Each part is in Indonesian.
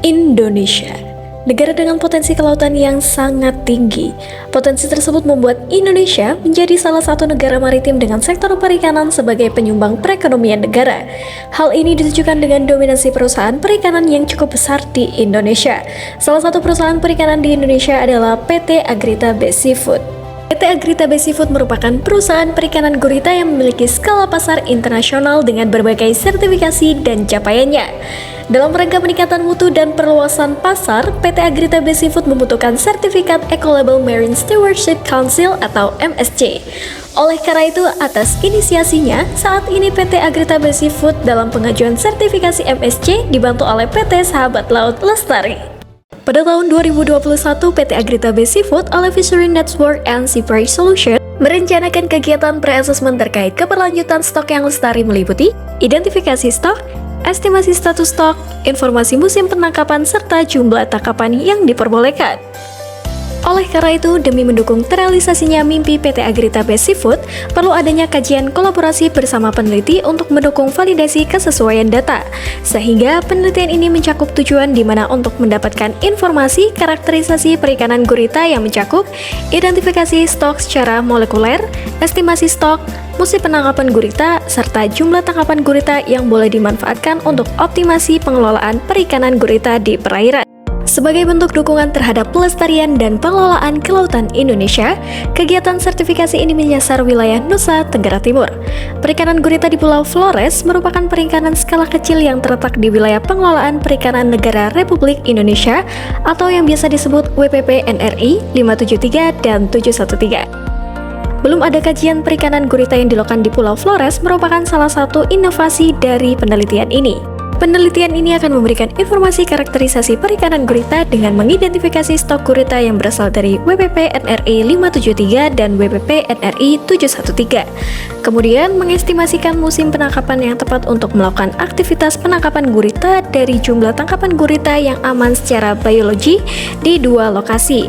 Indonesia, negara dengan potensi kelautan yang sangat tinggi. Potensi tersebut membuat Indonesia menjadi salah satu negara maritim dengan sektor perikanan sebagai penyumbang perekonomian negara. Hal ini ditujukan dengan dominasi perusahaan perikanan yang cukup besar di Indonesia. Salah satu perusahaan perikanan di Indonesia adalah PT Agrita Best Seafood. PT Agrita Best Seafood merupakan perusahaan perikanan gurita yang memiliki skala pasar internasional dengan berbagai sertifikasi dan capaiannya. Dalam rangka peningkatan mutu dan perluasan pasar, PT Agrita Best Seafood membutuhkan sertifikat Ecolabel Marine Stewardship Council atau MSC. Oleh karena itu, atas inisiasinya, saat ini PT Agrita Best Seafood dalam pengajuan sertifikasi MSC dibantu oleh PT Sahabat Laut Lestari. Pada tahun 2021, PT Agrita Best Seafood oleh Fishery Network and Seaprey Solution merencanakan kegiatan pre-assessment terkait keberlanjutan stok yang lestari meliputi identifikasi stok, estimasi status stok, informasi musim penangkapan, serta jumlah tangkapan yang diperbolehkan. Oleh karena itu, demi mendukung terrealisasinya mimpi PT Agrita Best Seafood, perlu adanya kajian kolaborasi bersama peneliti untuk mendukung validasi kesesuaian data, sehingga penelitian ini mencakup tujuan di mana untuk mendapatkan informasi karakterisasi perikanan gurita yang mencakup identifikasi stok secara molekuler, estimasi stok, musim penangkapan gurita, serta jumlah tangkapan gurita yang boleh dimanfaatkan untuk optimasi pengelolaan perikanan gurita di perairan. Sebagai bentuk dukungan terhadap pelestarian dan pengelolaan kelautan Indonesia, kegiatan sertifikasi ini menyasar wilayah Nusa Tenggara Timur. Perikanan gurita di Pulau Flores merupakan perikanan skala kecil yang terletak di wilayah pengelolaan perikanan negara Republik Indonesia atau yang biasa disebut WPP NRI 573 dan 713. Belum ada kajian perikanan gurita yang dilakukan di Pulau Flores merupakan salah satu inovasi dari penelitian ini. Penelitian ini akan memberikan informasi karakterisasi perikanan gurita dengan mengidentifikasi stok gurita yang berasal dari WPP NRI 573 dan WPP NRI 713. Kemudian mengestimasikan musim penangkapan yang tepat untuk melakukan aktivitas penangkapan gurita dari jumlah tangkapan gurita yang aman secara biologi di dua lokasi.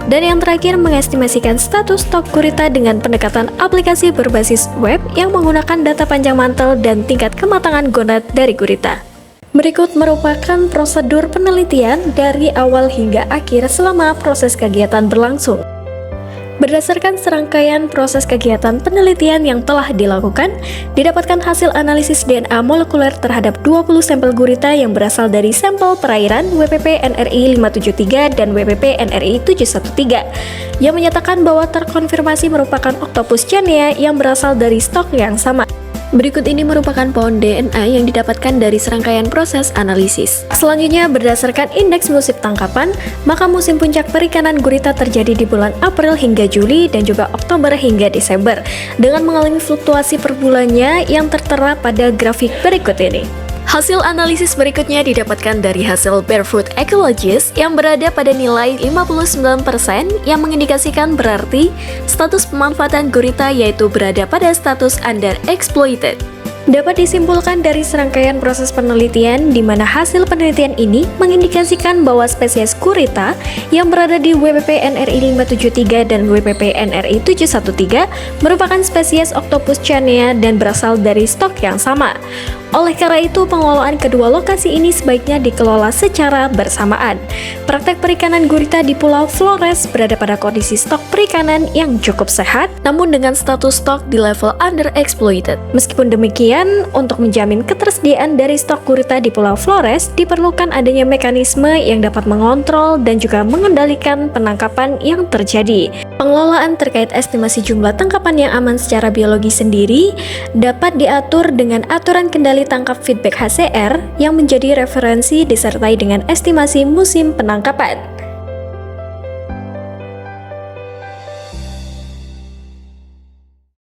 Dan yang terakhir, mengestimasikan status stok gurita dengan pendekatan aplikasi berbasis web yang menggunakan data panjang mantel dan tingkat kematangan gonad dari gurita. Berikut merupakan prosedur penelitian dari awal hingga akhir selama proses kegiatan berlangsung. Berdasarkan serangkaian proses kegiatan penelitian yang telah dilakukan, didapatkan hasil analisis DNA molekuler terhadap 20 sampel gurita yang berasal dari sampel perairan WPP NRI 573 dan WPP NRI 713, yang menyatakan bahwa terkonfirmasi merupakan Octopus chanea yang berasal dari stok yang sama. Berikut ini merupakan pohon DNA yang didapatkan dari serangkaian proses analisis. Selanjutnya, berdasarkan indeks musim tangkapan, maka musim puncak perikanan gurita terjadi di bulan April hingga Juli dan juga Oktober hingga Desember, dengan mengalami fluktuasi per bulannya yang tertera pada grafik berikut ini. Hasil analisis berikutnya didapatkan dari hasil Barefoot Ecologist yang berada pada nilai 59% yang mengindikasikan berarti status pemanfaatan gurita yaitu berada pada status underexploited. Dapat disimpulkan dari serangkaian proses penelitian di mana hasil penelitian ini mengindikasikan bahwa spesies gurita yang berada di WPP NRI 573 dan WPP NRI 713 merupakan spesies Octopus chanea dan berasal dari stok yang sama. Oleh karena itu, pengelolaan kedua lokasi ini sebaiknya dikelola secara bersamaan. Praktek perikanan gurita di Pulau Flores berada pada kondisi stok perikanan yang cukup sehat, namun dengan status stok di level underexploited. Meskipun demikian, untuk menjamin ketersediaan dari stok gurita di Pulau Flores, diperlukan adanya mekanisme yang dapat mengontrol dan juga mengendalikan penangkapan yang terjadi. Pengelolaan terkait estimasi jumlah tangkapan yang aman secara biologi sendiri dapat diatur dengan aturan kendali tangkap feedback HCR yang menjadi referensi disertai dengan estimasi musim penangkapan.